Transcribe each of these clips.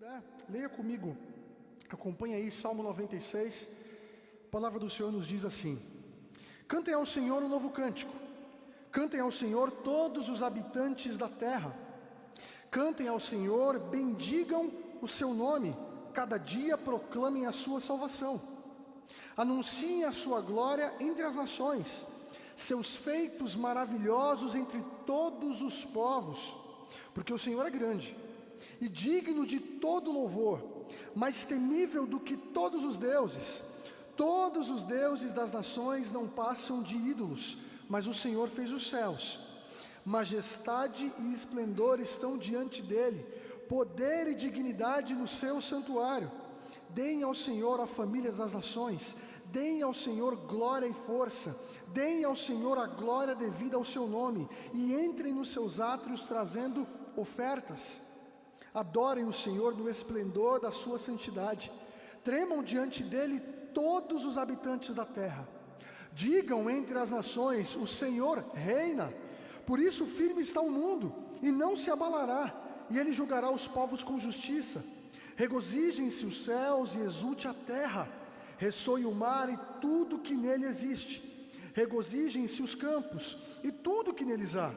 puder, leia comigo, acompanhe aí Salmo 96, a palavra do Senhor nos diz assim: cantem ao Senhor um novo cântico, cantem ao Senhor todos os habitantes da terra, cantem ao Senhor, bendigam o seu nome, cada dia proclamem a sua salvação, anunciem a sua glória entre as nações, seus feitos maravilhosos entre todos os povos, porque o Senhor é grande e digno de todo louvor, mais temível do que todos os deuses. Todos os deuses das nações não passam de ídolos, mas o Senhor fez os céus. Majestade e esplendor estão diante dele, poder e dignidade no seu santuário. Deem ao Senhor a família das nações, deem ao Senhor glória e força, deem ao Senhor a glória devida ao seu nome, e entrem nos seus átrios trazendo ofertas. Adorem o Senhor no esplendor da sua santidade, tremam diante dele todos os habitantes da terra. Digam entre as nações: o Senhor reina. Por isso firme está o mundo, e não se abalará, e ele julgará os povos com justiça. Regozijem-se os céus e exulte a terra, ressoe o mar e tudo que nele existe. Regozijem-se os campos e tudo que neles há.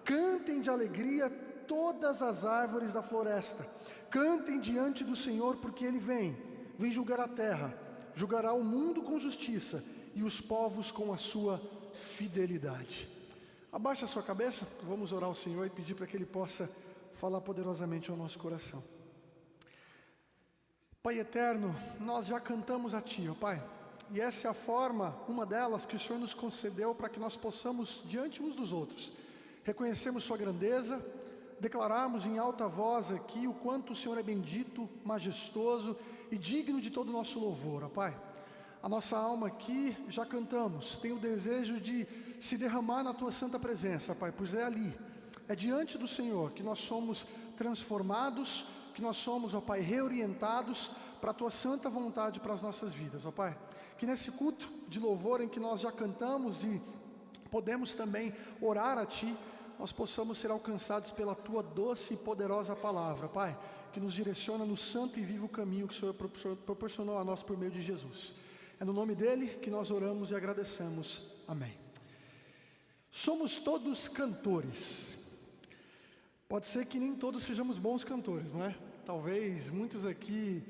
Cantem de alegria todas as árvores da floresta. Cantem diante do Senhor, porque ele vem julgar a terra, julgará o mundo com justiça e os povos com a sua fidelidade. Abaixe a sua cabeça, vamos orar ao Senhor e pedir para que ele possa falar poderosamente ao nosso coração. Pai eterno, nós já cantamos a Ti, ó Pai, e essa é a forma, uma delas, que o Senhor nos concedeu para que nós possamos, diante uns dos outros, reconhecermos Sua grandeza, declararmos em alta voz aqui o quanto o Senhor é bendito, majestoso e digno de todo o nosso louvor, ó Pai. A nossa alma aqui, já cantamos, tem o desejo de se derramar na Tua santa presença, Pai, pois é ali, é diante do Senhor que nós somos transformados, que nós somos, ó Pai, reorientados para a Tua santa vontade para as nossas vidas, ó Pai. Que nesse culto de louvor em que nós já cantamos e podemos também orar a Ti, nós possamos ser alcançados pela Tua doce e poderosa palavra, Pai, que nos direciona no santo e vivo caminho que o Senhor proporcionou a nós por meio de Jesus. É no nome dEle que nós oramos e agradecemos. Amém. Somos todos cantores. Pode ser que nem todos sejamos bons cantores, não é? Talvez muitos aqui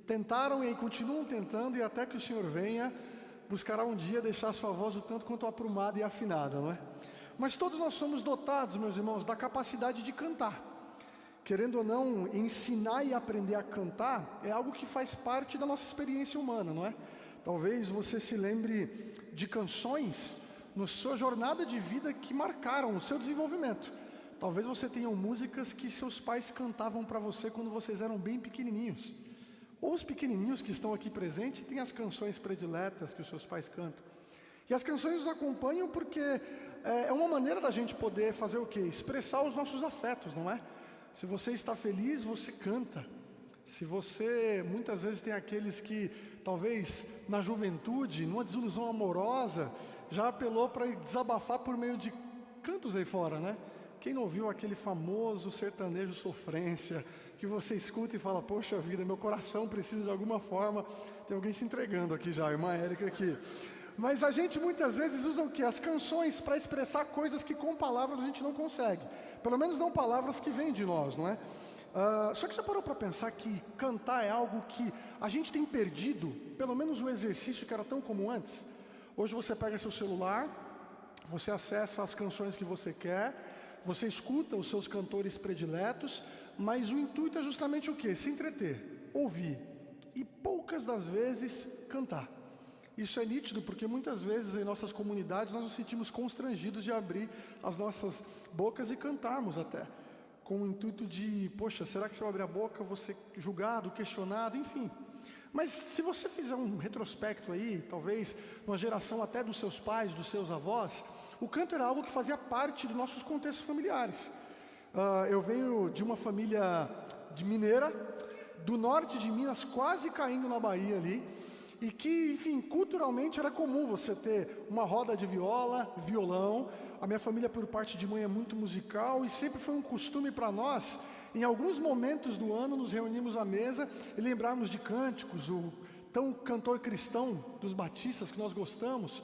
tentaram e continuam tentando, e até que o Senhor venha, buscará um dia deixar sua voz o tanto quanto aprumada e afinada, não é? Mas todos nós somos dotados, meus irmãos, da capacidade de cantar. Querendo ou não, ensinar e aprender a cantar é algo que faz parte da nossa experiência humana, não é? Talvez você se lembre de canções na sua jornada de vida que marcaram o seu desenvolvimento. Talvez você tenha músicas que seus pais cantavam para você quando vocês eram bem pequenininhos. Ou os pequenininhos que estão aqui presentes têm as canções prediletas que os seus pais cantam. E as canções nos acompanham porque é uma maneira da gente poder fazer o quê? Expressar os nossos afetos, não é? Se você está feliz, você canta. Se você, muitas vezes tem aqueles que, talvez na juventude, numa desilusão amorosa, já apelou para desabafar por meio de cantos aí fora, né? Quem não ouviu aquele famoso sertanejo sofrência, que você escuta e fala: poxa vida, meu coração precisa de alguma forma. Tem alguém se entregando aqui já, a irmã Érica aqui. Mas a gente muitas vezes usa o quê? As canções para expressar coisas que com palavras a gente não consegue. Pelo menos não palavras que vêm de nós, não é? Só que você parou para pensar que cantar é algo que a gente tem perdido, pelo menos o exercício que era tão comum antes. Hoje você pega seu celular, você acessa as canções que você quer, você escuta os seus cantores prediletos, mas o intuito é justamente o quê? Se entreter, ouvir e poucas das vezes cantar. Isso é nítido porque muitas vezes em nossas comunidades nós nos sentimos constrangidos de abrir as nossas bocas e cantarmos até, com o intuito de, poxa, será que se eu abrir a boca eu vou ser julgado, questionado, enfim. Mas se você fizer um retrospecto aí, talvez uma geração até dos seus pais, dos seus avós, o canto era algo que fazia parte dos nossos contextos familiares. Eu venho de uma família de mineira, do norte de Minas, quase caindo na Bahia ali, e que, enfim, culturalmente era comum você ter uma roda de viola, violão. A minha família, por parte de mãe, é muito musical, e sempre foi um costume para nós em alguns momentos do ano, nos reunimos à mesa e lembrarmos de cânticos, o tão cantor cristão dos batistas que nós gostamos.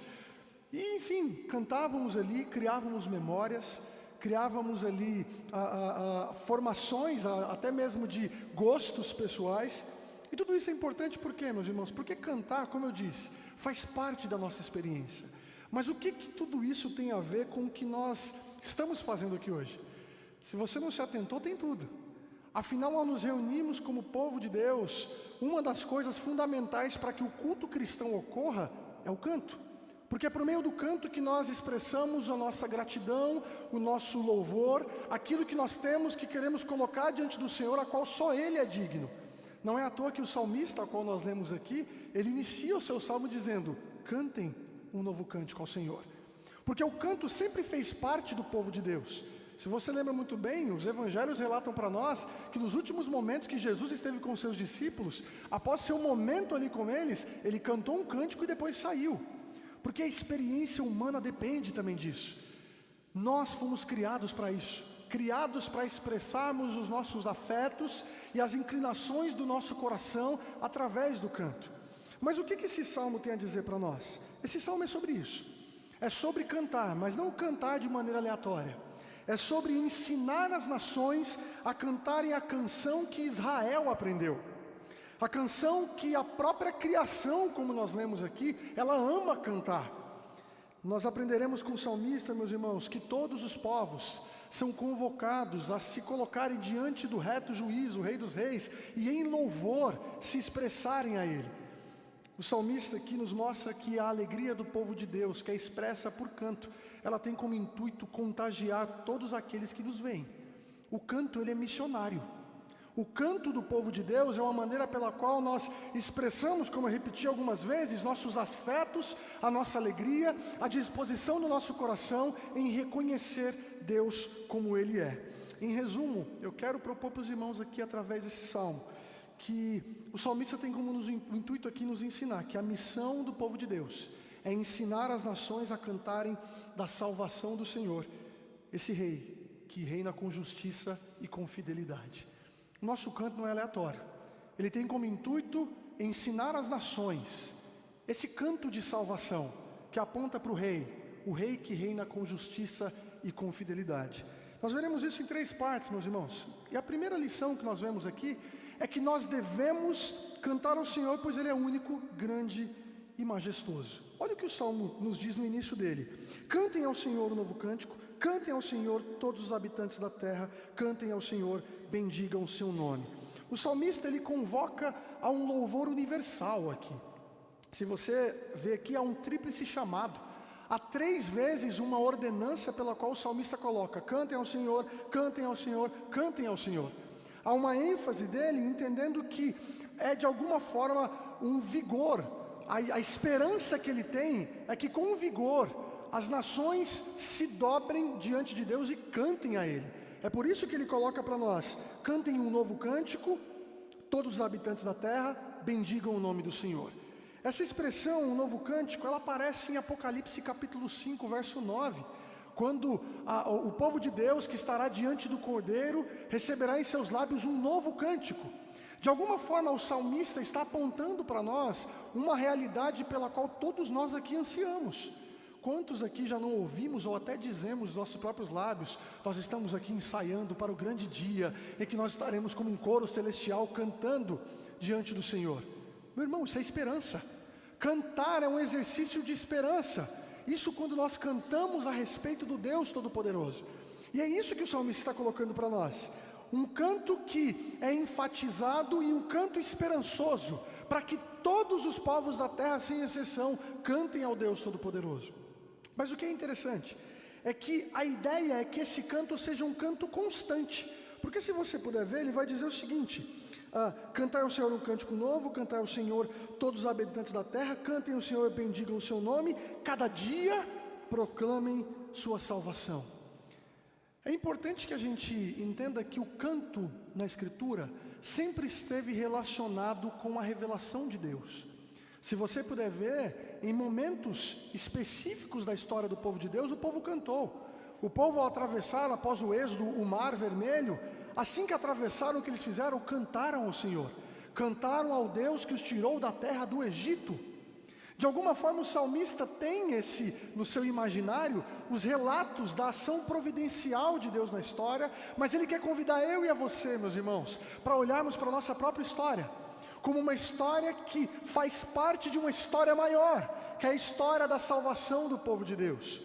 E, enfim, cantávamos ali, criávamos memórias, criávamos ali formações, até mesmo de gostos pessoais. E tudo isso é importante por quê, meus irmãos? Porque cantar, como eu disse, faz parte da nossa experiência. Mas o que tudo isso tem a ver com o que nós estamos fazendo aqui hoje? Se você não se atentou, tem tudo. Afinal, ao nos reunirmos como povo de Deus, uma das coisas fundamentais para que o culto cristão ocorra é o canto. Porque é por meio do canto que nós expressamos a nossa gratidão, o nosso louvor, aquilo que nós temos, que queremos colocar diante do Senhor, a qual só Ele é digno. Não é à toa que o salmista, ao qual nós lemos aqui, ele inicia o seu salmo dizendo: cantem um novo cântico ao Senhor. Porque o canto sempre fez parte do povo de Deus. Se você lembra muito bem, os evangelhos relatam para nós que nos últimos momentos que Jesus esteve com seus discípulos, após seu momento ali com eles, ele cantou um cântico e depois saiu. Porque a experiência humana depende também disso. Nós fomos criados para isso, criados para expressarmos os nossos afetos e as inclinações do nosso coração através do canto. Mas o que esse salmo tem a dizer para nós? Esse salmo é sobre isso. É sobre cantar, mas não cantar de maneira aleatória. É sobre ensinar as nações a cantarem a canção que Israel aprendeu. A canção que a própria criação, como nós lemos aqui, ela ama cantar. Nós aprenderemos com o salmista, meus irmãos, que todos os povos são convocados a se colocarem diante do reto juiz, o Rei dos Reis, e em louvor se expressarem a Ele. O salmista aqui nos mostra que a alegria do povo de Deus, que é expressa por canto, ela tem como intuito contagiar todos aqueles que nos veem. O canto, ele é missionário. O canto do povo de Deus é uma maneira pela qual nós expressamos, como eu repeti algumas vezes, nossos afetos, a nossa alegria, a disposição do nosso coração em reconhecer Deus como Ele é. Em resumo, eu quero propor para os irmãos aqui, através desse salmo, que o salmista tem como o intuito aqui nos ensinar que a missão do povo de Deus é ensinar as nações a cantarem da salvação do Senhor, esse Rei que reina com justiça e com fidelidade. Nosso canto não é aleatório, ele tem como intuito ensinar as nações esse canto de salvação que aponta para o Rei que reina com justiça e com fidelidade. Nós veremos isso em 3 partes, meus irmãos, e a primeira lição que nós vemos aqui é que nós devemos cantar ao Senhor, pois Ele é único, grande e majestoso. Olha o que o Salmo nos diz no início dele: cantem ao Senhor um novo cântico, cantem ao Senhor todos os habitantes da terra, cantem ao Senhor, bendigam o seu nome. O salmista, ele convoca a um louvor universal aqui. Se você vê aqui, há um tríplice chamado. Há 3 vezes uma ordenança pela qual o salmista coloca: cantem ao Senhor, cantem ao Senhor, cantem ao Senhor. Há uma ênfase dele, entendendo que é de alguma forma um vigor. A esperança que ele tem é que com vigor as nações se dobrem diante de Deus e cantem a Ele. É por isso que ele coloca para nós: cantem um novo cântico, todos os habitantes da terra, bendigam o nome do Senhor. Essa expressão, um novo cântico, ela aparece em Apocalipse capítulo 5, verso 9, quando o povo de Deus que estará diante do Cordeiro receberá em seus lábios um novo cântico. De alguma forma o salmista está apontando para nós uma realidade pela qual todos nós aqui ansiamos. Quantos aqui já não ouvimos ou até dizemos dos nossos próprios lábios: nós estamos aqui ensaiando para o grande dia em que nós estaremos como um coro celestial cantando diante do Senhor? Meu irmão, isso é esperança. Cantar é um exercício de esperança. Isso quando nós cantamos a respeito do Deus Todo-Poderoso. E é isso que o salmista está colocando para nós. Um canto que é enfatizado e um canto esperançoso, para que todos os povos da terra, sem exceção, cantem ao Deus Todo-Poderoso. Mas o que é interessante é que a ideia é que esse canto seja um canto constante. Porque se você puder ver, ele vai dizer o seguinte: cantai ao Senhor um cântico novo, cantai ao Senhor todos os habitantes da terra, cantem ao Senhor, bendigam o seu nome, cada dia proclamem sua salvação. É importante que a gente entenda que o canto na Escritura sempre esteve relacionado com a revelação de Deus. Se você puder ver, em momentos específicos da história do povo de Deus, o povo cantou. O povo, ao atravessar após o êxodo o Mar Vermelho, Assim que atravessaram, o que eles fizeram? Cantaram ao Senhor, cantaram ao Deus que os tirou da terra do Egito. De alguma forma o salmista tem no seu imaginário, os relatos da ação providencial de Deus na história, mas ele quer convidar eu e a você, meus irmãos, para olharmos para a nossa própria história, como uma história que faz parte de uma história maior, que é a história da salvação do povo de Deus.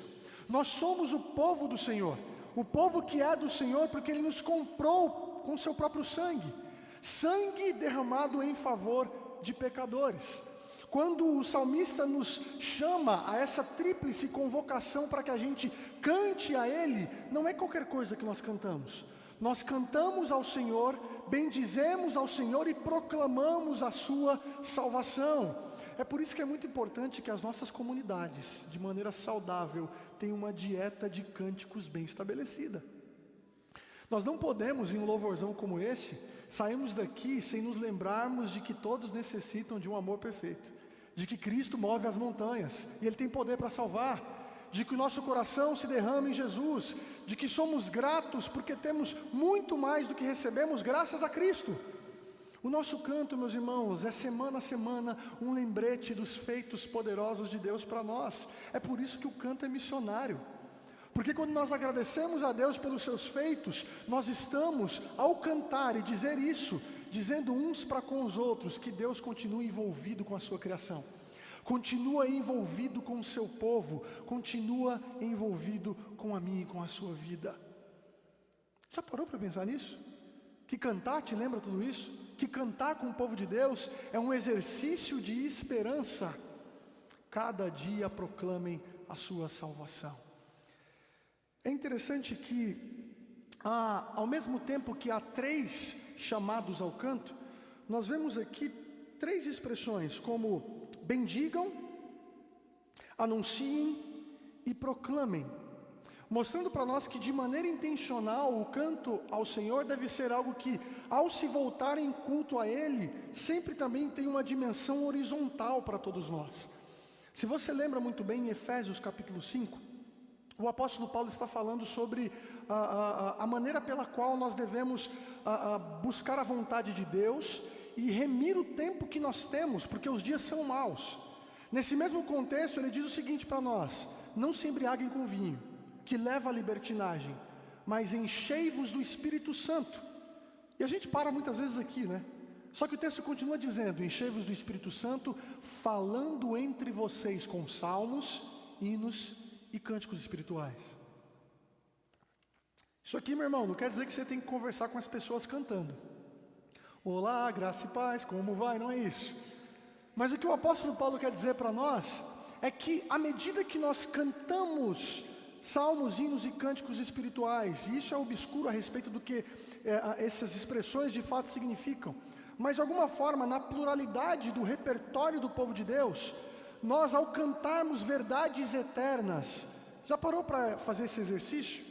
Nós somos o povo do Senhor, o povo que é do Senhor, porque Ele nos comprou com seu próprio sangue, sangue derramado em favor de pecadores. Quando o salmista nos chama a essa tríplice convocação para que a gente cante a Ele, não é qualquer coisa que nós cantamos. Nós cantamos ao Senhor, bendizemos ao Senhor e proclamamos a sua salvação. É por isso que é muito importante que as nossas comunidades, de maneira saudável, tenham uma dieta de cânticos bem estabelecida. Nós não podemos, em um louvorzão como esse, sairmos daqui sem nos lembrarmos de que todos necessitam de um amor perfeito, de que Cristo move as montanhas e Ele tem poder para salvar, de que o nosso coração se derrama em Jesus, de que somos gratos porque temos muito mais do que recebemos graças a Cristo. O nosso canto, meus irmãos, é semana a semana um lembrete dos feitos poderosos de Deus para nós. É por isso que o canto é missionário. Porque quando nós agradecemos a Deus pelos seus feitos, nós estamos, ao cantar e dizer isso, dizendo uns para com os outros que Deus continua envolvido com a sua criação, continua envolvido com o seu povo, continua envolvido com a minha e com a sua vida. Já parou para pensar nisso? Que cantar te lembra tudo isso? Que cantar com o povo de Deus é um exercício de esperança. Cada dia proclamem a sua salvação. É interessante que, ao mesmo tempo que há 3 chamados ao canto, nós vemos aqui 3 expressões, como bendigam, anunciem e proclamem, mostrando para nós que de maneira intencional o canto ao Senhor deve ser algo que, ao se voltar em culto a Ele, sempre também tem uma dimensão horizontal para todos nós. Se você lembra muito bem, em Efésios capítulo 5, o apóstolo Paulo está falando sobre a maneira pela qual nós devemos buscar a vontade de Deus e remir o tempo que nós temos, porque os dias são maus. Nesse mesmo contexto, ele diz o seguinte para nós: não se embriaguem com vinho, que leva à libertinagem, mas enchei-vos do Espírito Santo. E a gente para muitas vezes aqui, né? Só que o texto continua dizendo: enchei-vos do Espírito Santo, falando entre vocês com salmos, hinos e cânticos espirituais. Isso aqui, meu irmão, não quer dizer que você tem que conversar com as pessoas cantando. Olá, graça e paz, como vai? Não é isso. Mas o que o apóstolo Paulo quer dizer para nós é que à medida que nós cantamos salmos, hinos e cânticos espirituais, e isso é obscuro a respeito do que essas expressões de fato significam, mas de alguma forma, na pluralidade do repertório do povo de Deus, nós, ao cantarmos verdades eternas, já parou para fazer esse exercício?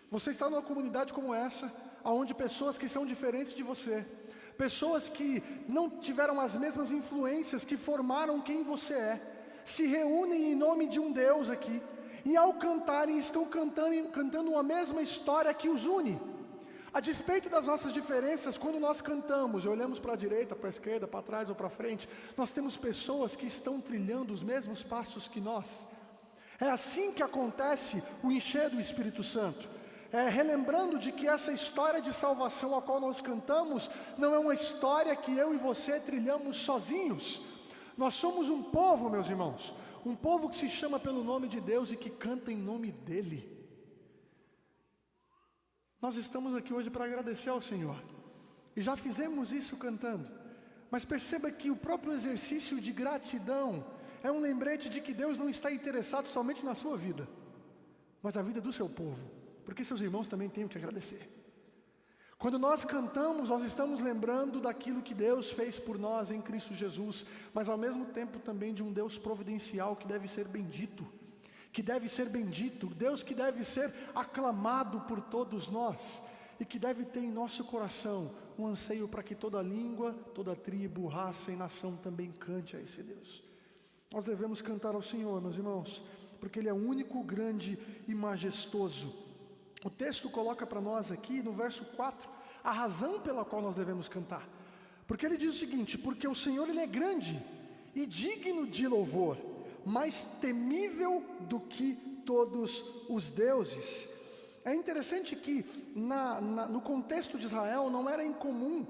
Você está numa comunidade como essa, onde pessoas que são diferentes de você, pessoas que não tiveram as mesmas influências que formaram quem você é, se reúnem em nome de um Deus aqui, e ao cantarem estão cantando uma mesma história que os une. A despeito das nossas diferenças, quando nós cantamos e olhamos para a direita, para a esquerda, para trás ou para frente, nós temos pessoas que estão trilhando os mesmos passos que nós. É assim que acontece o encher do Espírito Santo. Relembrando de que essa história de salvação a qual nós cantamos não é uma história que eu e você trilhamos sozinhos. Nós somos um povo, meus irmãos, um povo que se chama pelo nome de Deus e que canta em nome dEle. Nós estamos aqui hoje para agradecer ao Senhor, e já fizemos isso cantando, mas perceba que o próprio exercício de gratidão é um lembrete de que Deus não está interessado somente na sua vida, mas na vida do seu povo, porque seus irmãos também têm que agradecer. Quando nós cantamos, nós estamos lembrando daquilo que Deus fez por nós em Cristo Jesus, mas ao mesmo tempo também de um Deus providencial que deve ser bendito, Deus que deve ser aclamado por todos nós, e que deve ter em nosso coração um anseio para que toda língua, toda tribo, raça e nação também cante a esse Deus. Nós devemos cantar ao Senhor, meus irmãos, porque Ele é único, grande e majestoso. O texto coloca para nós aqui, no verso 4, a razão pela qual nós devemos cantar. Porque ele diz o seguinte: porque o Senhor, ele é grande e digno de louvor, mais temível do que todos os deuses. É interessante que no contexto de Israel não era incomum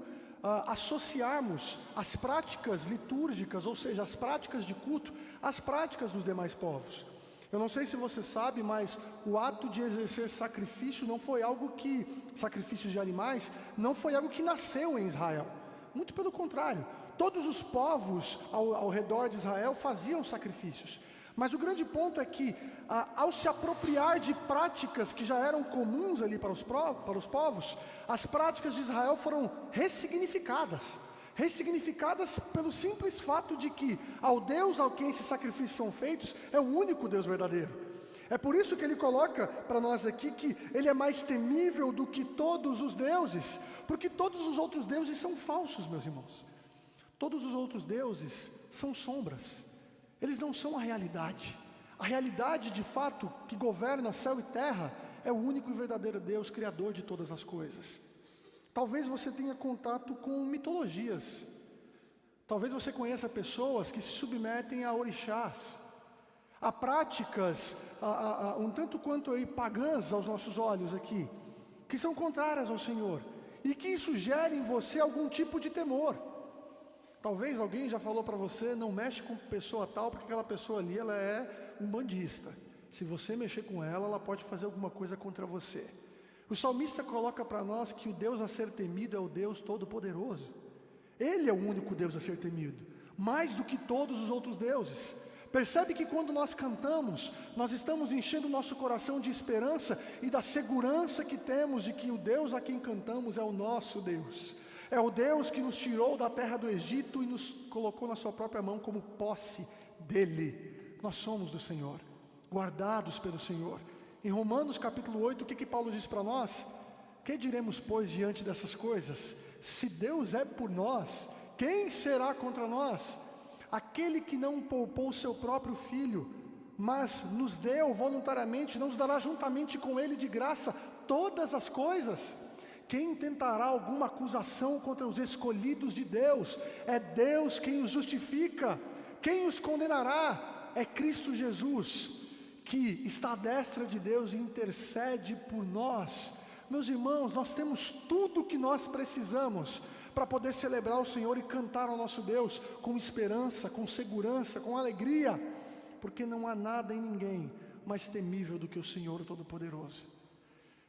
associarmos as práticas litúrgicas, ou seja, as práticas de culto, às práticas dos demais povos. Eu não sei se você sabe, mas o ato de exercer sacrifício sacrifícios de animais, não foi algo que nasceu em Israel. Muito pelo contrário, todos os povos ao redor de Israel faziam sacrifícios. Mas o grande ponto é que, ao se apropriar de práticas que já eram comuns ali para os povos, as práticas de Israel foram ressignificadas pelo simples fato de que ao Deus ao quem esses sacrifícios são feitos é o único Deus verdadeiro. É por isso que ele coloca para nós aqui que ele é mais temível do que todos os deuses, porque todos os outros deuses são falsos, meus irmãos. Todos os outros deuses são sombras, eles não são a realidade. A realidade de fato que governa céu e terra é o único e verdadeiro Deus, Criador de todas as coisas. Talvez você tenha contato com mitologias, talvez você conheça pessoas que se submetem a orixás, a práticas um tanto quanto aí pagãs aos nossos olhos aqui, que são contrárias ao Senhor, e que isso gera em você algum tipo de temor. Talvez alguém já falou para você: não mexe com pessoa tal, porque aquela pessoa ali, ela é umbandista. Se você mexer com ela, ela pode fazer alguma coisa contra você. O salmista coloca para nós que o Deus a ser temido é o Deus Todo-Poderoso. Ele é o único Deus a ser temido, mais do que todos os outros deuses. Percebe que quando nós cantamos, nós estamos enchendo o nosso coração de esperança e da segurança que temos de que o Deus a quem cantamos é o nosso Deus. É o Deus que nos tirou da terra do Egito e nos colocou na sua própria mão como posse dele. Nós somos do Senhor, guardados pelo Senhor. Em Romanos capítulo 8, o que Paulo diz para nós? Que diremos, pois, diante dessas coisas? Se Deus é por nós, quem será contra nós? Aquele que não poupou o seu próprio Filho, mas nos deu voluntariamente, não nos dará juntamente com ele de graça todas as coisas. Quem tentará alguma acusação contra os escolhidos de Deus? É Deus quem os justifica. Quem os condenará? É Cristo Jesus, que está à destra de Deus e intercede por nós. Meus irmãos, nós temos tudo o que nós precisamos para poder celebrar o Senhor e cantar ao nosso Deus com esperança, com segurança, com alegria, porque não há nada em ninguém mais temível do que o Senhor Todo-Poderoso.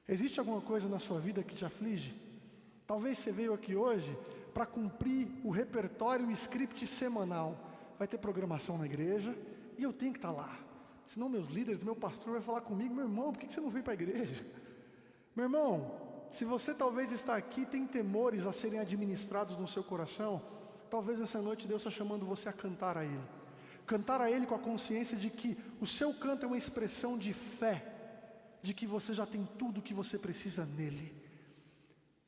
Existe alguma coisa na sua vida que te aflige? Talvez você veio aqui hoje para cumprir o repertório e o script semanal. Vai ter programação na igreja e eu tenho que estar lá. Senão meus líderes, meu pastor vai falar comigo: meu irmão, por que você não veio para a igreja? Meu irmão, se você talvez está aqui e tem temores a serem administrados no seu coração, talvez essa noite Deus está chamando você a cantar a Ele. Cantar a Ele com a consciência de que o seu canto é uma expressão de fé, de que você já tem tudo o que você precisa nele.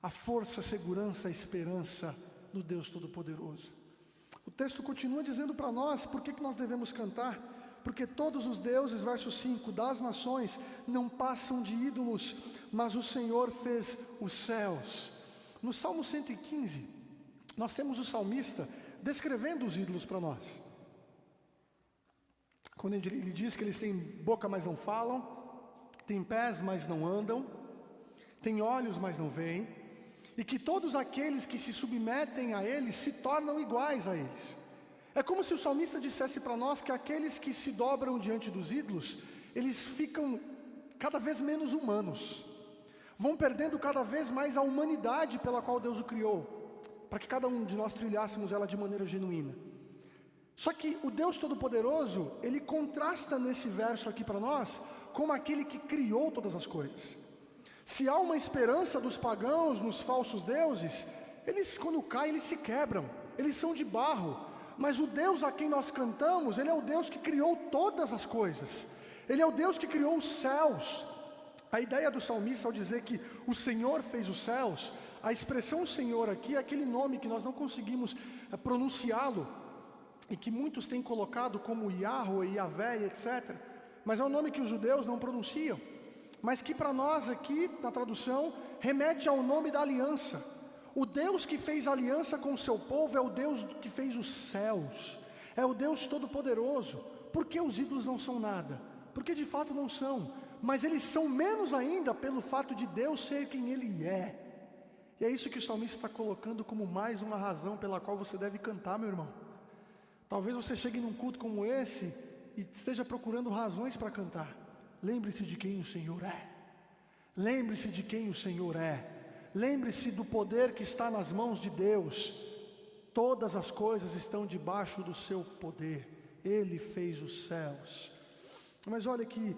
A força, a segurança, a esperança no Deus Todo-Poderoso. O texto continua dizendo para nós por que nós devemos cantar. Porque todos os deuses, verso 5, das nações não passam de ídolos, mas o Senhor fez os céus. No Salmo 115, nós temos o salmista descrevendo os ídolos para nós. Quando ele diz que eles têm boca, mas não falam, têm pés, mas não andam, têm olhos, mas não veem, e que todos aqueles que se submetem a eles se tornam iguais a eles. É como se o salmista dissesse para nós que aqueles que se dobram diante dos ídolos, eles ficam cada vez menos humanos, vão perdendo cada vez mais a humanidade pela qual Deus o criou, para que cada um de nós trilhássemos ela de maneira genuína. Só que o Deus Todo-Poderoso, ele contrasta nesse verso aqui para nós, como aquele que criou todas as coisas. Se há uma esperança dos pagãos nos falsos deuses, eles quando caem, eles se quebram, eles são de barro. Mas o Deus a quem nós cantamos, Ele é o Deus que criou todas as coisas. Ele é o Deus que criou os céus. A ideia do salmista ao dizer que o Senhor fez os céus, a expressão Senhor aqui é aquele nome que nós não conseguimos pronunciá-lo, e que muitos têm colocado como Yahweh, Yahvé, etc. Mas é um nome que os judeus não pronunciam, mas que para nós aqui, na tradução, remete ao nome da aliança. O Deus que fez aliança com o seu povo é o Deus que fez os céus, é o Deus Todo-Poderoso. Por que os ídolos não são nada? Porque de fato não são, mas eles são menos ainda pelo fato de Deus ser quem Ele é. E é isso que o salmista está colocando como mais uma razão pela qual você deve cantar, meu irmão. Talvez você chegue num culto como esse e esteja procurando razões para cantar. Lembre-se de quem o Senhor é. Lembre-se de quem o Senhor é. Lembre-se do poder que está nas mãos de Deus. Todas as coisas estão debaixo do seu poder. Ele fez os céus. Mas olha que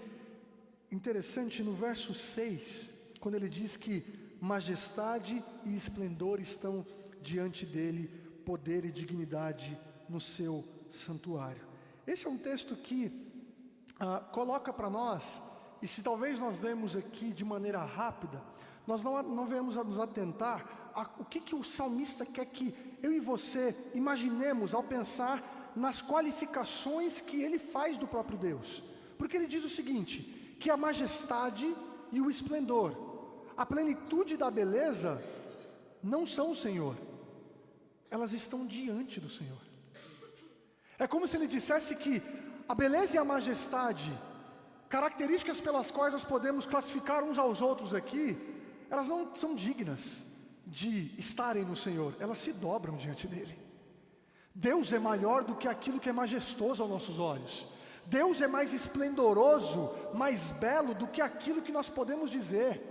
interessante no verso 6, quando ele diz que majestade e esplendor estão diante dele, poder e dignidade no seu santuário. Esse é um texto que coloca para nós, e se talvez nós lemos aqui de maneira rápida, nós não venhamos a nos atentar o que o salmista quer que eu e você imaginemos ao pensar nas qualificações que ele faz do próprio Deus. Porque ele diz o seguinte, que a majestade e o esplendor, a plenitude da beleza, não são o Senhor, elas estão diante do Senhor. É como se ele dissesse que a beleza e a majestade, características pelas quais nós podemos classificar uns aos outros aqui, elas não são dignas de estarem no Senhor, elas se dobram diante dele. Deus é maior do que aquilo que é majestoso aos nossos olhos. Deus é mais esplendoroso, mais belo do que aquilo que nós podemos dizer.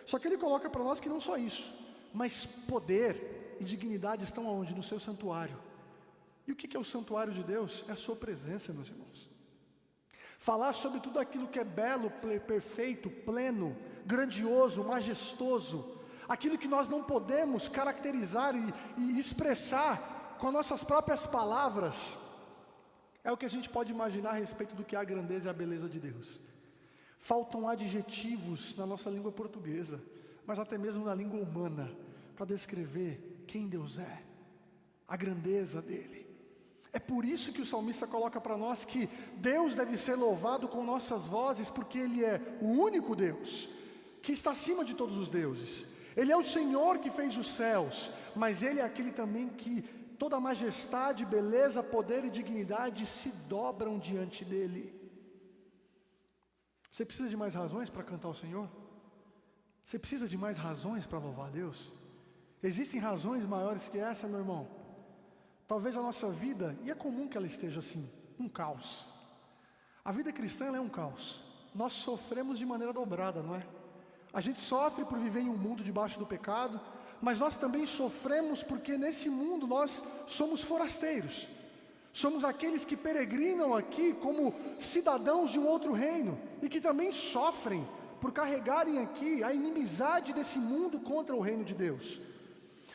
Só que ele coloca para nós que não só isso, mas poder e dignidade estão aonde? No seu santuário. E o que é o santuário de Deus? É a sua presença, meus irmãos. Falar sobre tudo aquilo que é belo, perfeito, pleno, grandioso, majestoso, aquilo que nós não podemos caracterizar e expressar com nossas próprias palavras, é o que a gente pode imaginar a respeito do que é a grandeza e a beleza de Deus. Faltam adjetivos na nossa língua portuguesa, mas até mesmo na língua humana, para descrever quem Deus é, a grandeza dele. É por isso que o salmista coloca para nós que Deus deve ser louvado com nossas vozes, porque Ele é o único Deus, que está acima de todos os deuses. Ele é o Senhor que fez os céus, mas Ele é aquele também que toda a majestade, beleza, poder e dignidade se dobram diante dEle. Você precisa de mais razões para cantar ao Senhor? Você precisa de mais razões para louvar a Deus? Existem razões maiores que essa, meu irmão? Talvez a nossa vida, e é comum que ela esteja assim, um caos. A vida cristã ela é um caos. Nós sofremos de maneira dobrada, não é? A gente sofre por viver em um mundo debaixo do pecado, mas nós também sofremos porque nesse mundo nós somos forasteiros. Somos aqueles que peregrinam aqui como cidadãos de um outro reino e que também sofrem por carregarem aqui a inimizade desse mundo contra o reino de Deus.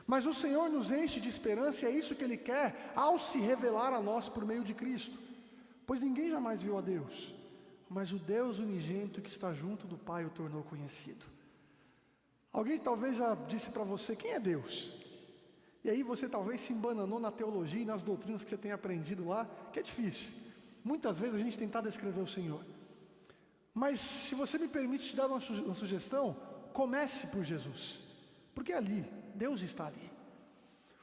Mas o Senhor nos enche de esperança e é isso que Ele quer ao se revelar a nós por meio de Cristo. Pois ninguém jamais viu a Deus, mas o Deus unigênito que está junto do Pai o tornou conhecido. Alguém talvez já disse para você quem é Deus? E aí você talvez se embananou na teologia e nas doutrinas que você tem aprendido lá, que é difícil. Muitas vezes a gente tentar descrever o Senhor. Mas se você me permite te dar uma sugestão, comece por Jesus. Porque ali, Deus está ali.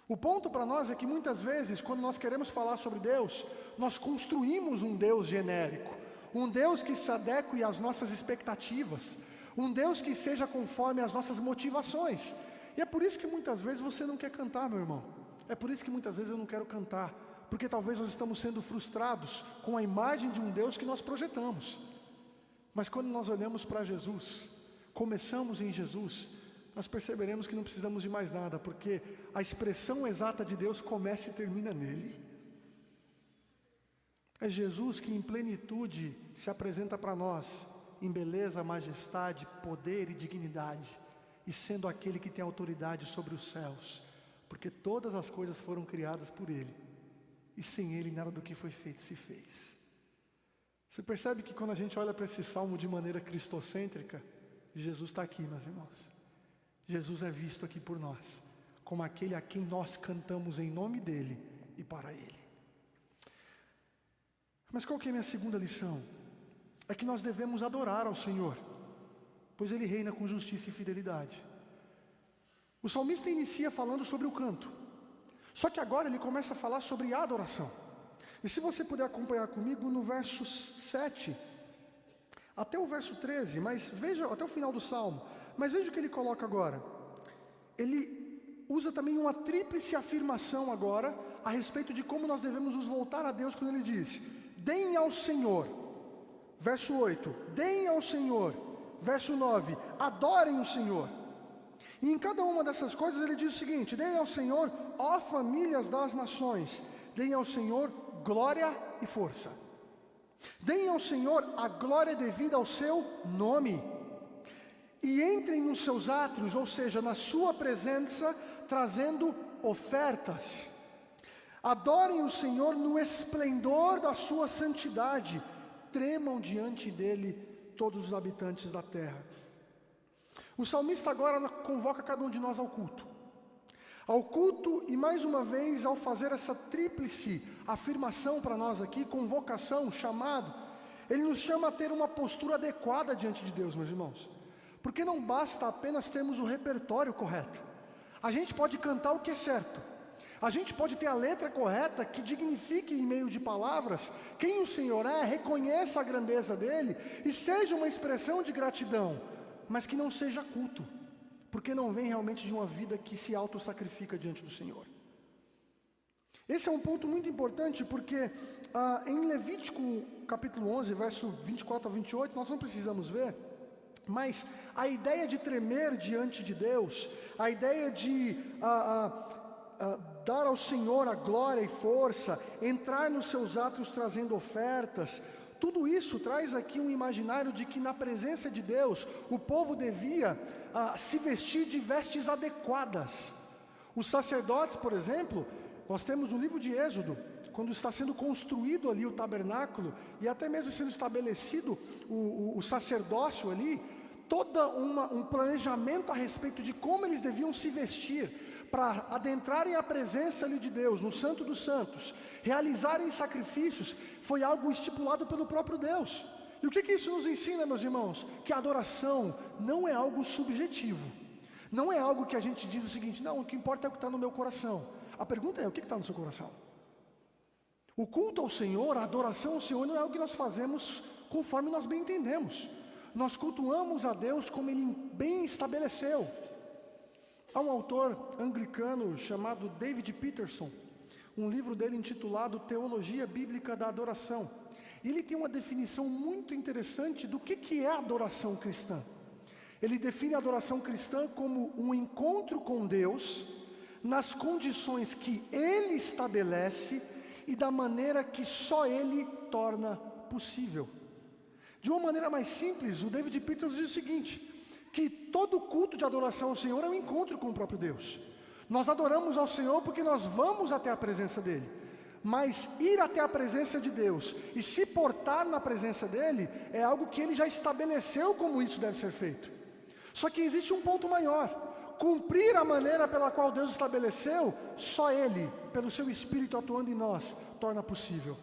O ponto para nós é que muitas vezes, quando nós queremos falar sobre Deus, nós construímos um Deus genérico. Um Deus que se adeque às nossas expectativas. Um Deus que seja conforme as nossas motivações. E é por isso que muitas vezes você não quer cantar, meu irmão. É por isso que muitas vezes eu não quero cantar. Porque talvez nós estamos sendo frustrados com a imagem de um Deus que nós projetamos. Mas quando nós olhamos para Jesus, começamos em Jesus, nós perceberemos que não precisamos de mais nada, porque a expressão exata de Deus começa e termina nele. É Jesus que em plenitude se apresenta para nós, em beleza, majestade, poder e dignidade, e sendo aquele que tem autoridade sobre os céus, porque todas as coisas foram criadas por Ele, e sem Ele nada do que foi feito se fez. Você percebe que quando a gente olha para esse salmo de maneira cristocêntrica, Jesus está aqui, meus irmãos. Jesus é visto aqui por nós, como aquele a quem nós cantamos em nome dEle e para Ele. Mas qual que é a minha segunda lição? É que nós devemos adorar ao Senhor, pois Ele reina com justiça e fidelidade. O salmista inicia falando sobre o canto, só que agora ele começa a falar sobre a adoração. E se você puder acompanhar comigo no verso 7 até o verso 13, mas veja, até o final do salmo, mas veja o que ele coloca agora. Ele usa também uma tríplice afirmação agora a respeito de como nós devemos nos voltar a Deus, quando ele diz: deem ao Senhor, verso 8, deem ao Senhor, verso 9, adorem o Senhor. E em cada uma dessas coisas ele diz o seguinte: deem ao Senhor, ó famílias das nações, deem ao Senhor glória e força. Deem ao Senhor a glória devida ao seu nome. E entrem nos seus átrios, ou seja, na sua presença, trazendo ofertas. Adorem o Senhor no esplendor da sua santidade. Tremam diante dele todos os habitantes da terra. O salmista agora convoca cada um de nós ao culto. Ao culto, e mais uma vez, ao fazer essa tríplice afirmação para nós aqui, convocação, chamado, ele nos chama a ter uma postura adequada diante de Deus, meus irmãos. Porque não basta apenas termos o repertório correto. A gente pode cantar o que é certo. A gente pode ter a letra correta, que dignifique em meio de palavras quem o Senhor é, reconheça a grandeza dele, e seja uma expressão de gratidão, mas que não seja culto, porque não vem realmente de uma vida que se auto-sacrifica diante do Senhor. Esse é um ponto muito importante, porque em Levítico capítulo 11, verso 24 a 28, nós não precisamos ver, mas a ideia de tremer diante de Deus, a ideia de dar ao Senhor a glória e força, entrar nos seus átrios trazendo ofertas, tudo isso traz aqui um imaginário de que na presença de Deus, o povo devia se vestir de vestes adequadas. Os sacerdotes, por exemplo, nós temos no livro de Êxodo, quando está sendo construído ali o tabernáculo, e até mesmo sendo estabelecido o sacerdócio ali, todo um planejamento a respeito de como eles deviam se vestir, para adentrarem a presença ali de Deus, no Santo dos Santos, realizarem sacrifícios, foi algo estipulado pelo próprio Deus. E o que isso nos ensina, meus irmãos? Que a adoração não é algo subjetivo, não é algo que a gente diz o seguinte: não, o que importa é o que está no meu coração. A pergunta é: o que está no seu coração? O culto ao Senhor, a adoração ao Senhor, não é algo que nós fazemos conforme nós bem entendemos. Nós cultuamos a Deus como Ele bem estabeleceu. Há um autor anglicano chamado David Peterson, um livro dele intitulado Teologia Bíblica da Adoração. E ele tem uma definição muito interessante do que é a adoração cristã. Ele define a adoração cristã como um encontro com Deus, nas condições que Ele estabelece e da maneira que só Ele torna possível. De uma maneira mais simples, o David Peterson diz o seguinte: que todo culto de adoração ao Senhor é um encontro com o próprio Deus. Nós adoramos ao Senhor porque nós vamos até a presença dEle. Mas ir até a presença de Deus e se portar na presença dEle é algo que Ele já estabeleceu como isso deve ser feito. Só que existe um ponto maior: cumprir a maneira pela qual Deus estabeleceu, só Ele, pelo seu Espírito atuando em nós, torna possível.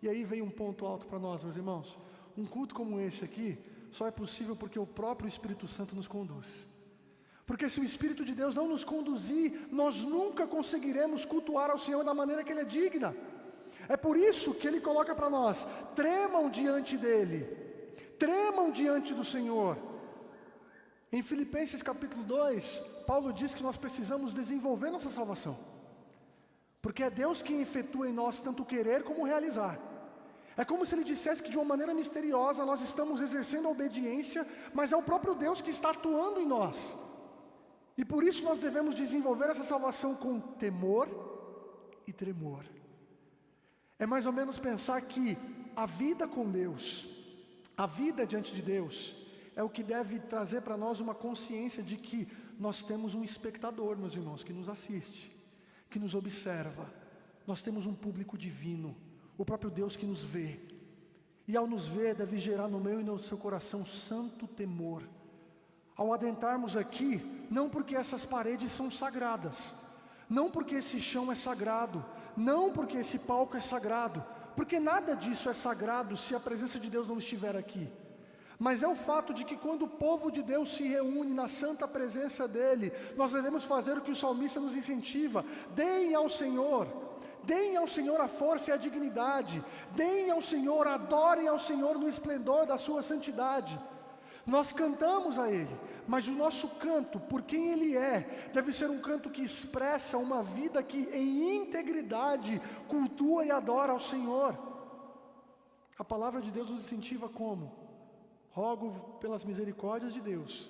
E aí vem um ponto alto para nós, meus irmãos. Um culto como esse aqui só é possível porque o próprio Espírito Santo nos conduz. Porque se o Espírito de Deus não nos conduzir, nós nunca conseguiremos cultuar ao Senhor da maneira que Ele é digna. É por isso que Ele coloca para nós: tremam diante dEle, tremam diante do Senhor. Em Filipenses capítulo 2, Paulo diz que nós precisamos desenvolver nossa salvação, porque é Deus quem efetua em nós tanto querer como realizar. É como se Ele dissesse que de uma maneira misteriosa nós estamos exercendo a obediência, mas é o próprio Deus que está atuando em nós. E por isso nós devemos desenvolver essa salvação com temor e tremor. É mais ou menos pensar que a vida com Deus, a vida diante de Deus, é o que deve trazer para nós uma consciência de que nós temos um espectador, meus irmãos, que nos assiste, que nos observa. Nós temos um público divino, o próprio Deus que nos vê. E ao nos ver, deve gerar no meu e no seu coração santo temor. Ao adentrarmos aqui, não porque essas paredes são sagradas, não porque esse chão é sagrado, não porque esse palco é sagrado, porque nada disso é sagrado se a presença de Deus não estiver aqui. Mas é o fato de que quando o povo de Deus se reúne na santa presença dEle, nós devemos fazer o que o salmista nos incentiva: deem ao Senhor a força e a dignidade, deem ao Senhor, adorem ao Senhor no esplendor da sua santidade. Nós cantamos a Ele, mas o nosso canto, por quem Ele é, deve ser um canto que expressa uma vida que em integridade cultua e adora ao Senhor. A palavra de Deus nos incentiva como? Rogo pelas misericórdias de Deus,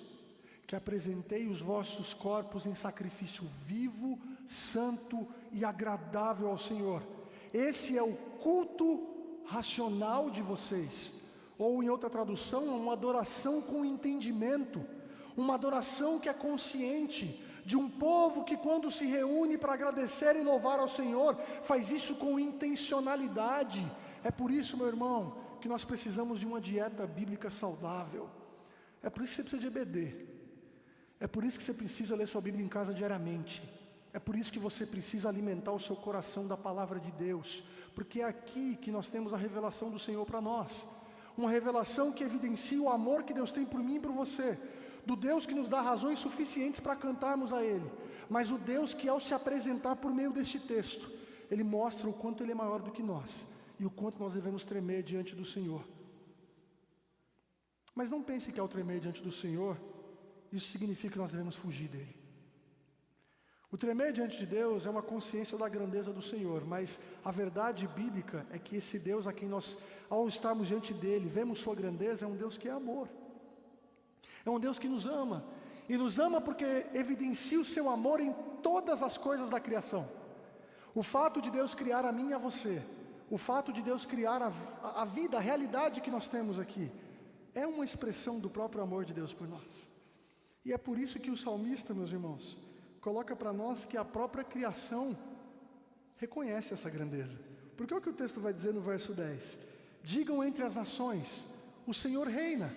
que apresentei os vossos corpos em sacrifício vivo, santo e agradável ao Senhor. Esse é o culto racional de vocês. Ou em outra tradução, uma adoração com entendimento, uma adoração que é consciente, de um povo que quando se reúne para agradecer e louvar ao Senhor, faz isso com intencionalidade. É por isso, meu irmão, que nós precisamos de uma dieta bíblica saudável. É por isso que você precisa de EBD. É por isso que você precisa ler sua Bíblia em casa diariamente. É por isso que você precisa alimentar o seu coração da palavra de Deus, porque é aqui que nós temos a revelação do Senhor para nós. Uma revelação que evidencia o amor que Deus tem por mim e por você, do Deus que nos dá razões suficientes para cantarmos a Ele, mas o Deus que, ao se apresentar por meio deste texto, Ele mostra o quanto Ele é maior do que nós e o quanto nós devemos tremer diante do Senhor. Mas não pense que ao tremer diante do Senhor, isso significa que nós devemos fugir dEle. O tremer diante de Deus é uma consciência da grandeza do Senhor, mas a verdade bíblica é que esse Deus a quem nós, ao estarmos diante dEle, vemos sua grandeza, é um Deus que é amor. É um Deus que nos ama, e nos ama porque evidencia o seu amor em todas as coisas da criação. O fato de Deus criar a mim e a você, o fato de Deus criar a vida, a realidade que nós temos aqui, é uma expressão do próprio amor de Deus por nós. E é por isso que o salmista, meus irmãos, coloca para nós que a própria criação reconhece essa grandeza. Porque é o que o texto vai dizer no verso 10: digam entre as nações, o Senhor reina.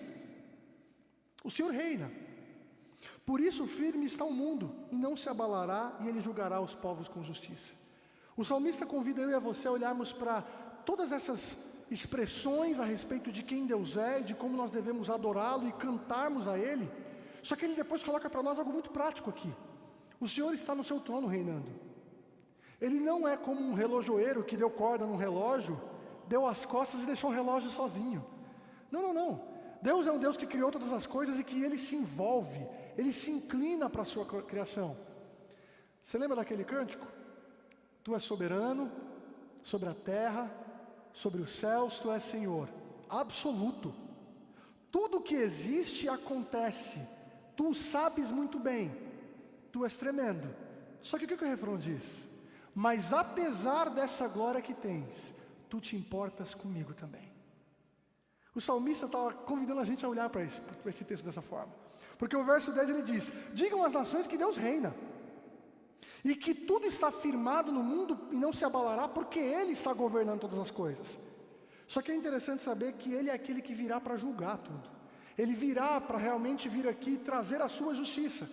O Senhor reina. Por isso firme está o mundo, e não se abalará, e Ele julgará os povos com justiça. O salmista convida eu e a você a olharmos para todas essas expressões a respeito de quem Deus é e de como nós devemos adorá-lo e cantarmos a Ele. Só que ele depois coloca para nós algo muito prático aqui. O Senhor está no seu trono reinando. Ele não é como um relojoeiro que deu corda num relógio, deu as costas e deixou o relógio sozinho. Não. Deus é um Deus que criou todas as coisas e que Ele se envolve, Ele se inclina para a sua criação. Você lembra daquele cântico? Tu és soberano sobre a terra, sobre os céus, Tu és Senhor absoluto. Tudo que existe acontece. Tu sabes muito bem. Tu és tremendo. Só que o que o refrão diz? Mas apesar dessa glória que tens, Tu te importas comigo também. O salmista estava convidando a gente a olhar para esse texto dessa forma. Porque o verso 10 ele diz: digam às nações que Deus reina, e que tudo está firmado no mundo e não se abalará, porque Ele está governando todas as coisas. Só que é interessante saber que Ele é aquele que virá para julgar tudo. Ele virá para realmente vir aqui trazer a sua justiça.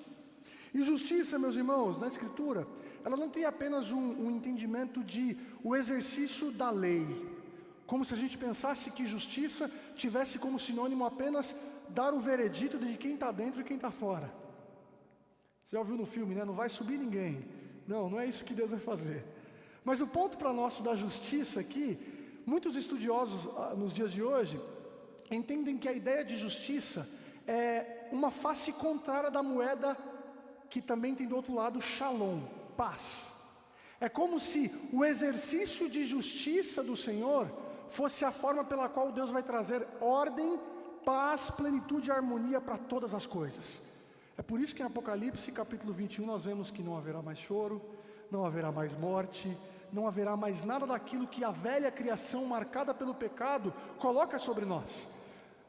E justiça, meus irmãos, na Escritura, ela não tem apenas um entendimento de o exercício da lei, como se a gente pensasse que justiça tivesse como sinônimo apenas dar o veredito de quem está dentro e quem está fora. Você já ouviu no filme, né? Não vai subir ninguém. Não é isso que Deus vai fazer. Mas o ponto para nós da justiça aqui, muitos estudiosos nos dias de hoje entendem que a ideia de justiça é uma face contrária da moeda que também tem do outro lado shalom, paz. É como se o exercício de justiça do Senhor fosse a forma pela qual Deus vai trazer ordem, paz, plenitude e harmonia para todas as coisas. É por isso que em Apocalipse capítulo 21 nós vemos que não haverá mais choro, não haverá mais morte, não haverá mais nada daquilo que a velha criação marcada pelo pecado coloca sobre nós.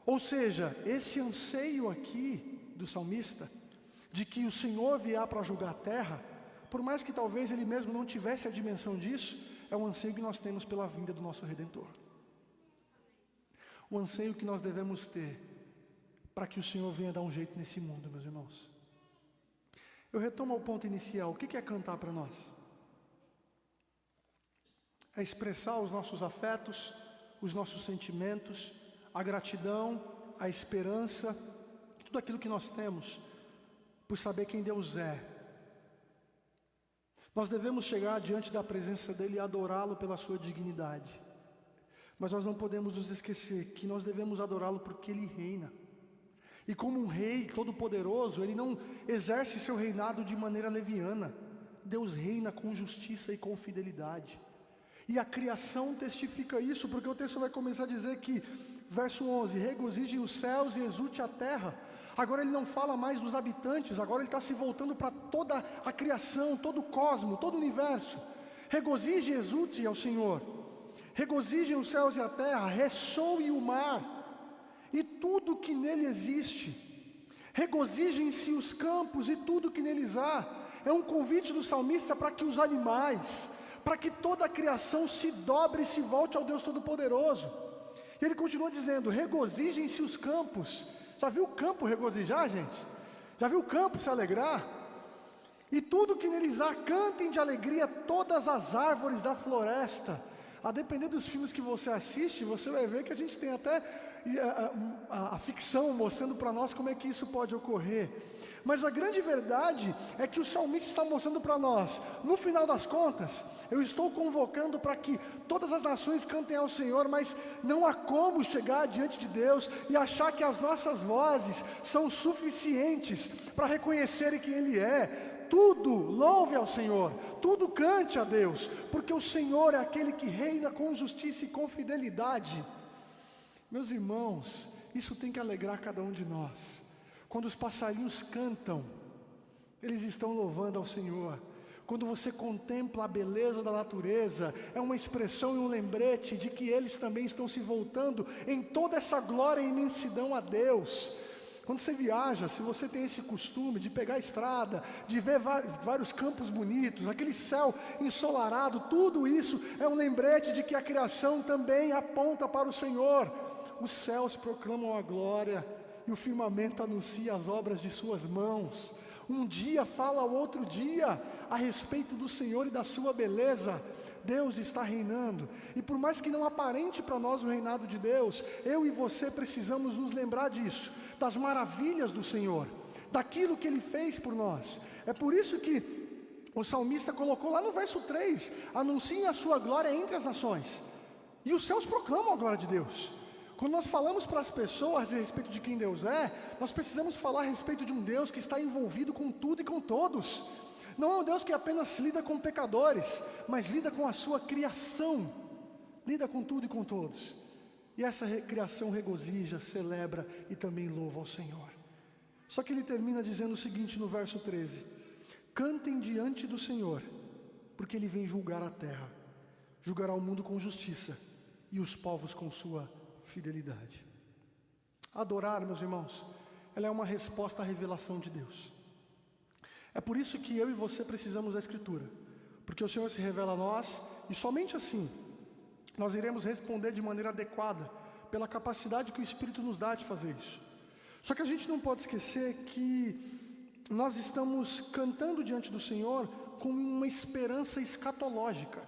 Ou seja, esse anseio aqui do salmista, de que o Senhor virá para julgar a terra, por mais que talvez ele mesmo não tivesse a dimensão disso, é um anseio que nós temos pela vinda do nosso Redentor. O anseio que nós devemos ter para que o Senhor venha dar um jeito nesse mundo, meus irmãos. Eu retomo ao ponto inicial. O que é cantar para nós? É expressar os nossos afetos, os nossos sentimentos, a gratidão, a esperança, tudo aquilo que nós temos, por saber quem Deus é. Nós devemos chegar diante da presença dEle e adorá-lo pela sua dignidade. Mas nós não podemos nos esquecer que nós devemos adorá-lo porque Ele reina. E como um rei todo-poderoso, Ele não exerce seu reinado de maneira leviana. Deus reina com justiça e com fidelidade. E a criação testifica isso, porque o texto vai começar a dizer que, verso 11, regozijem os céus e exulte a terra. Agora ele não fala mais dos habitantes, agora ele está se voltando para toda a criação, todo o cosmo, todo o universo. Regozije e exulte ao Senhor. Regozijem os céus e a terra, ressoe o mar e tudo que nele existe. Regozijem-se os campos e tudo que neles há. É um convite do salmista para que os animais, para que toda a criação se dobre e se volte ao Deus Todo-Poderoso. E ele continua dizendo, regozijem-se os campos. Já viu o campo regozijar, gente? Já viu o campo se alegrar? E tudo que neles há, cantem de alegria todas as árvores da floresta. A depender dos filmes que você assiste, você vai ver que a gente tem até a ficção mostrando para nós como é que isso pode ocorrer. Mas a grande verdade é que o salmista está mostrando para nós, no final das contas, eu estou convocando para que todas as nações cantem ao Senhor, mas não há como chegar diante de Deus e achar que as nossas vozes são suficientes para reconhecerem quem Ele é. Tudo louve ao Senhor, tudo cante a Deus, porque o Senhor é aquele que reina com justiça e com fidelidade. Meus irmãos, isso tem que alegrar cada um de nós. Quando os passarinhos cantam, eles estão louvando ao Senhor. Quando você contempla a beleza da natureza, é uma expressão e um lembrete de que eles também estão se voltando em toda essa glória e imensidão a Deus. Quando você viaja, se você tem esse costume de pegar a estrada, de ver vários campos bonitos, aquele céu ensolarado, tudo isso é um lembrete de que a criação também aponta para o Senhor. Os céus proclamam a glória e o firmamento anuncia as obras de suas mãos. Um dia fala ao outro dia a respeito do Senhor e da sua beleza. Deus está reinando, e por mais que não aparente para nós o reinado de Deus, eu e você precisamos nos lembrar disso, das maravilhas do Senhor, daquilo que Ele fez por nós. É por isso que o salmista colocou lá no verso 3, anunciem a sua glória entre as nações, e os céus proclamam a glória de Deus. Quando nós falamos para as pessoas a respeito de quem Deus é, nós precisamos falar a respeito de um Deus que está envolvido com tudo e com todos. Não é um Deus que apenas lida com pecadores, mas lida com a sua criação, lida com tudo e com todos. E essa criação regozija, celebra e também louva ao Senhor. Só que ele termina dizendo o seguinte no verso 13: cantem diante do Senhor, porque Ele vem julgar a terra, julgará o mundo com justiça e os povos com sua fidelidade. Adorar, meus irmãos, ela é uma resposta à revelação de Deus. É por isso que eu e você precisamos da Escritura, porque o Senhor se revela a nós, e somente assim nós iremos responder de maneira adequada, pela capacidade que o Espírito nos dá de fazer isso. Só que a gente não pode esquecer que nós estamos cantando diante do Senhor com uma esperança escatológica.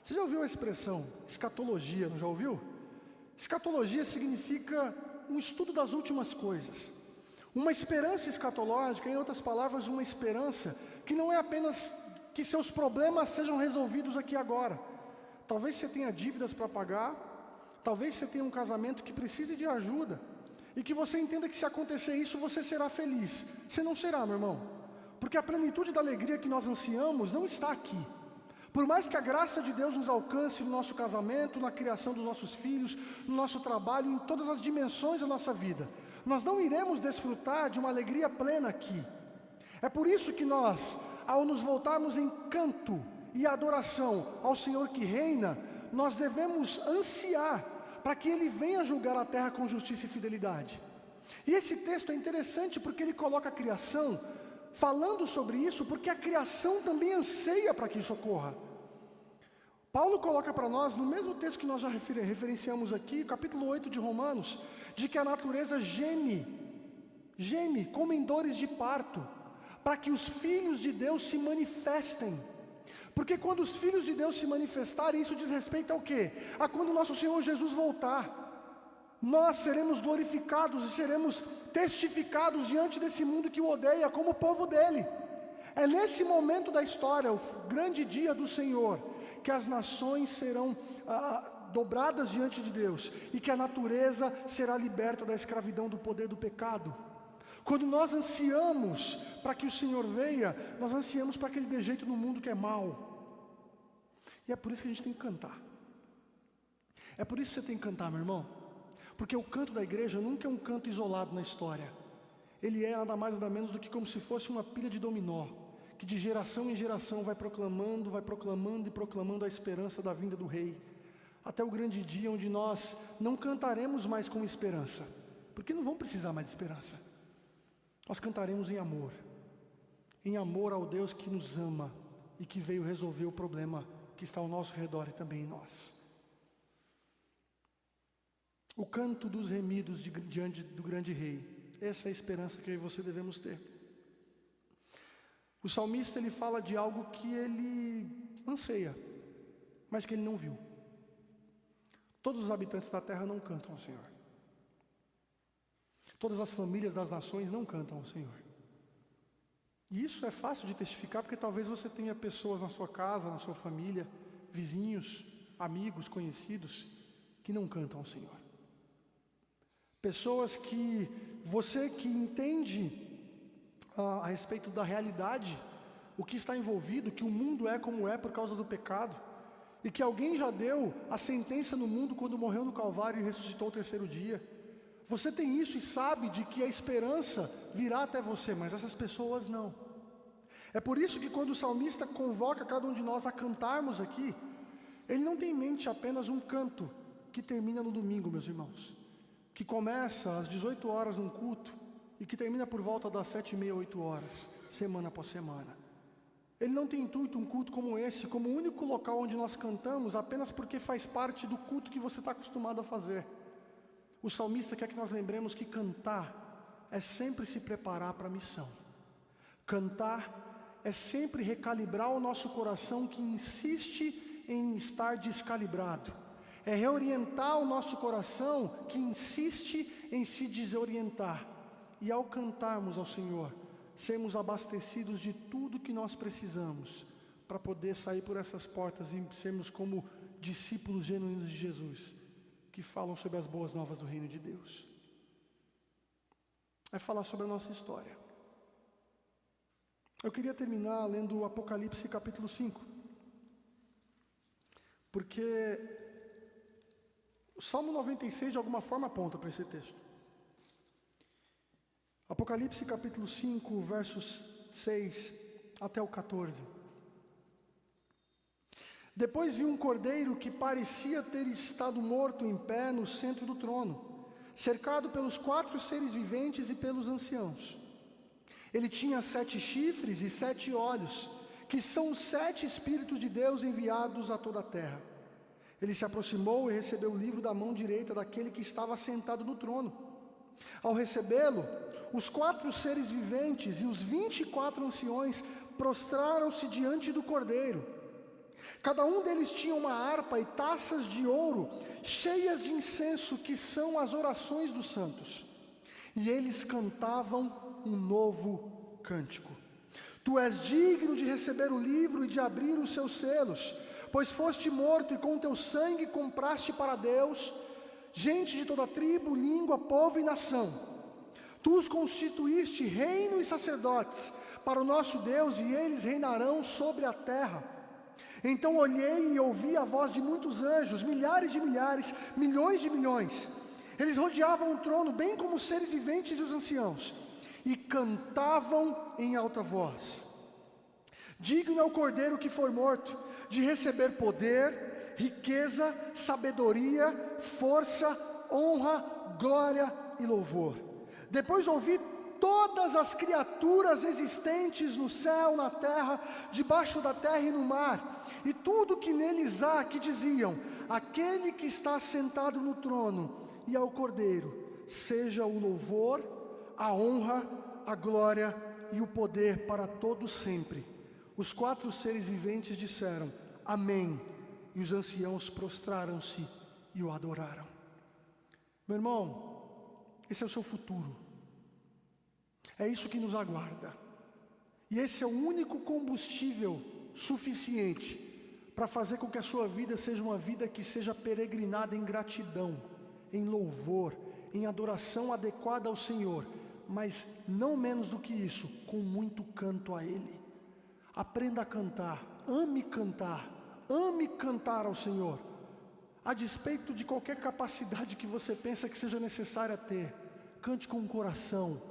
Você já ouviu a expressão escatologia, não já ouviu? Escatologia significa um estudo das últimas coisas. Uma esperança escatológica, em outras palavras, uma esperança que não é apenas que seus problemas sejam resolvidos aqui agora. Talvez você tenha dívidas para pagar, talvez você tenha um casamento que precise de ajuda, e que você entenda que se acontecer isso, você será feliz. Você não será, meu irmão, porque a plenitude da alegria que nós ansiamos não está aqui. Por mais que a graça de Deus nos alcance no nosso casamento, na criação dos nossos filhos, no nosso trabalho, em todas as dimensões da nossa vida, nós não iremos desfrutar de uma alegria plena aqui. É por isso que nós, ao nos voltarmos em canto e adoração ao Senhor que reina, nós devemos ansiar para que Ele venha julgar a terra com justiça e fidelidade. E esse texto é interessante porque ele coloca a criação falando sobre isso, porque a criação também anseia para que isso ocorra. Paulo coloca para nós, no mesmo texto que nós já referenciamos aqui, capítulo 8 de Romanos, de que a natureza geme como em dores de parto, para que os filhos de Deus se manifestem. Porque quando os filhos de Deus se manifestarem, isso diz respeito ao quê? A quando o nosso Senhor Jesus voltar. nós seremos glorificados e seremos testificados diante desse mundo que o odeia como povo dele. É nesse momento da história, o grande dia do Senhor, que as nações serão dobradas diante de Deus e que a natureza será liberta da escravidão do poder do pecado. Quando nós ansiamos para que o Senhor venha, nós ansiamos para que Ele dê jeito no mundo que é mau. E é por isso que a gente tem que cantar. É por isso que você tem que cantar, meu irmão. Porque o canto da igreja nunca é um canto isolado na história. Ele é nada mais nada menos do que como se fosse uma pilha de dominó, que de geração em geração vai proclamando e proclamando a esperança da vinda do Rei, até o grande dia onde nós não cantaremos mais com esperança, porque não vamos precisar mais de esperança. Nós cantaremos em amor ao Deus que nos ama e que veio resolver o problema que está ao nosso redor e também em nós. O canto dos remidos diante do grande Rei, essa é a esperança que eu e você devemos ter. O salmista, ele fala de algo que ele anseia, mas que ele não viu. Todos os habitantes da terra não cantam ao Senhor. Todas as famílias das nações não cantam ao Senhor. E isso é fácil de testificar, porque talvez você tenha pessoas na sua casa, na sua família, vizinhos, amigos, conhecidos, que não cantam ao Senhor. Pessoas que você que entende a respeito da realidade, o que está envolvido, que o mundo é como é por causa do pecado, e que alguém já deu a sentença no mundo quando morreu no Calvário e ressuscitou ao terceiro dia. Você tem isso e sabe de que a esperança virá até você, mas essas pessoas não. É por isso que quando o salmista convoca cada um de nós a cantarmos aqui, ele não tem em mente apenas um canto que termina no domingo, meus irmãos, que começa às 18 horas num culto e que termina por volta das 7h30, 8 horas, semana após semana. Ele não tem intuito um culto como esse, como o único local onde nós cantamos, apenas porque faz parte do culto que você está acostumado a fazer. O salmista quer que nós lembremos que cantar é sempre se preparar para a missão. Cantar é sempre recalibrar o nosso coração que insiste em estar descalibrado. É reorientar o nosso coração que insiste em se desorientar. E ao cantarmos ao Senhor, sermos abastecidos de tudo que nós precisamos para poder sair por essas portas e sermos como discípulos genuínos de Jesus, que falam sobre as boas novas do reino de Deus. É falar sobre a nossa história. Eu queria terminar lendo o Apocalipse capítulo 5, porque o Salmo 96 de alguma forma aponta para esse texto. Apocalipse capítulo 5, versos 6 até o 14. Depois vi um cordeiro que parecia ter estado morto em pé no centro do trono, cercado pelos 4 seres viventes e pelos anciãos. Ele tinha 7 chifres e 7 olhos, que são os 7 Espíritos de Deus enviados a toda a terra. Ele se aproximou e recebeu o livro da mão direita daquele que estava sentado no trono. Ao recebê-lo, os 4 seres viventes e os 24 anciões prostraram-se diante do cordeiro. Cada um deles tinha uma harpa e taças de ouro cheias de incenso, que são as orações dos santos. E eles cantavam um novo cântico. Tu és digno de receber o livro e de abrir os seus selos, pois foste morto e com teu sangue compraste para Deus gente de toda tribo, língua, povo e nação. Tu os constituíste reino e sacerdotes para o nosso Deus, e eles reinarão sobre a terra. Então olhei e ouvi a voz de muitos anjos, milhares de milhares, milhões de milhões. Eles rodeavam o trono, bem como os seres viventes e os anciãos, e cantavam em alta voz: digno é o cordeiro que foi morto de receber poder, riqueza, sabedoria, força, honra, glória e louvor. Depois ouvi todas as criaturas existentes no céu, na terra, debaixo da terra e no mar, e tudo que neles há, que diziam: aquele que está sentado no trono e ao cordeiro, seja o louvor, a honra, a glória e o poder para todos sempre. Os 4 seres viventes disseram: amém, e os anciãos prostraram-se e o adoraram. Meu irmão, esse é o seu futuro. É isso que nos aguarda. E esse é o único combustível suficiente para fazer com que a sua vida seja uma vida que seja peregrinada em gratidão, em louvor, em adoração adequada ao Senhor, mas não menos do que isso, com muito canto a Ele. Aprenda a cantar, ame cantar ao Senhor, a despeito de qualquer capacidade que você pensa que seja necessária ter. Cante com o coração,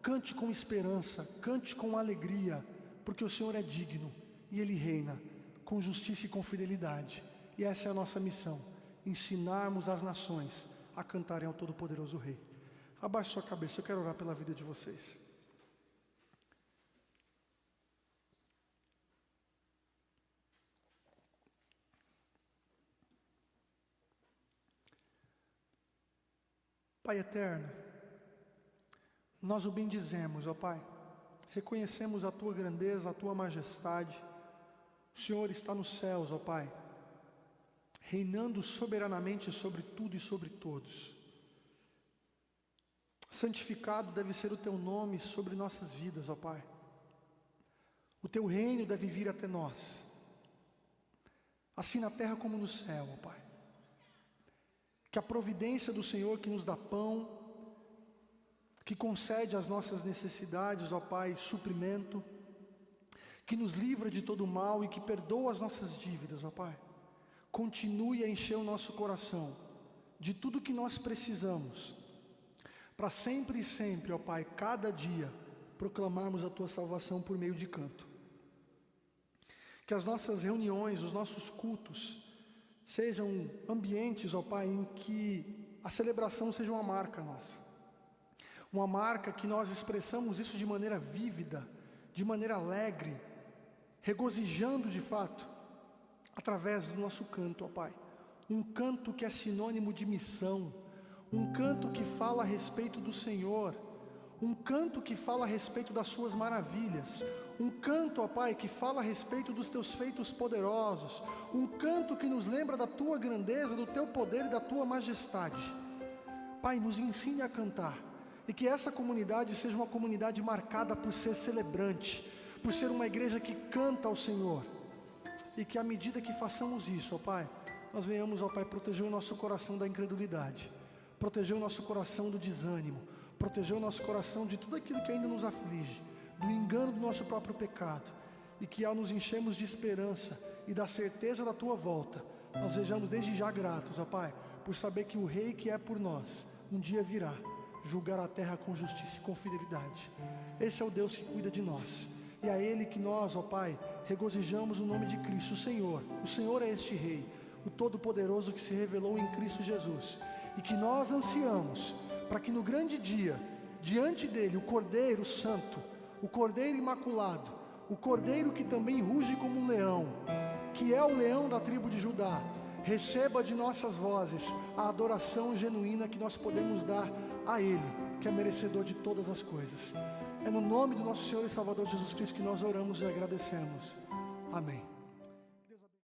cante com esperança, cante com alegria, porque o Senhor é digno e Ele reina com justiça e com fidelidade. E essa é a nossa missão, ensinarmos as nações a cantarem ao Todo-Poderoso Rei. Abaixe sua cabeça, eu quero orar pela vida de vocês. Pai eterno, nós o bendizemos, ó Pai, reconhecemos a Tua grandeza, a Tua majestade. O Senhor está nos céus, ó Pai, reinando soberanamente sobre tudo e sobre todos. Santificado deve ser o Teu nome sobre nossas vidas, ó Pai. O Teu reino deve vir até nós, assim na terra como no céu, ó Pai. Que a providência do Senhor que nos dá pão, que concede às nossas necessidades, ó Pai, suprimento, que nos livra de todo mal e que perdoa as nossas dívidas, ó Pai, continue a encher o nosso coração de tudo que nós precisamos, para sempre e sempre, ó Pai, cada dia, proclamarmos a Tua salvação por meio de canto. Que as nossas reuniões, os nossos cultos, sejam ambientes, ó Pai, em que a celebração seja uma marca nossa. Uma marca que nós expressamos isso de maneira vívida, de maneira alegre, regozijando de fato, através do nosso canto, ó Pai. Um canto que é sinônimo de missão, um canto que fala a respeito do Senhor, um canto que fala a respeito das Suas maravilhas, um canto, ó Pai, que fala a respeito dos Teus feitos poderosos, um canto que nos lembra da Tua grandeza, do Teu poder e da Tua majestade. Pai, nos ensine a cantar, e que essa comunidade seja uma comunidade marcada por ser celebrante, por ser uma igreja que canta ao Senhor, e que à medida que façamos isso, ó Pai, nós venhamos, ó Pai, proteger o nosso coração da incredulidade, proteger o nosso coração do desânimo, proteger o nosso coração de tudo aquilo que ainda nos aflige, do engano do nosso próprio pecado, e que ao nos enchermos de esperança e da certeza da Tua volta, nós sejamos desde já gratos, ó Pai, por saber que o Rei que é por nós, um dia virá julgar a terra com justiça e com fidelidade. Esse é o Deus que cuida de nós, e a Ele que nós, ó Pai, regozijamos no nome de Cristo, o Senhor é este Rei, o Todo-Poderoso que se revelou em Cristo Jesus, e que nós ansiamos, para que no grande dia, diante dEle, o Cordeiro Santo, o Cordeiro Imaculado, o Cordeiro que também ruge como um leão, que é o leão da tribo de Judá, receba de nossas vozes a adoração genuína que nós podemos dar a Ele, que é merecedor de todas as coisas. É no nome do nosso Senhor e Salvador Jesus Cristo que nós oramos e agradecemos. Amém.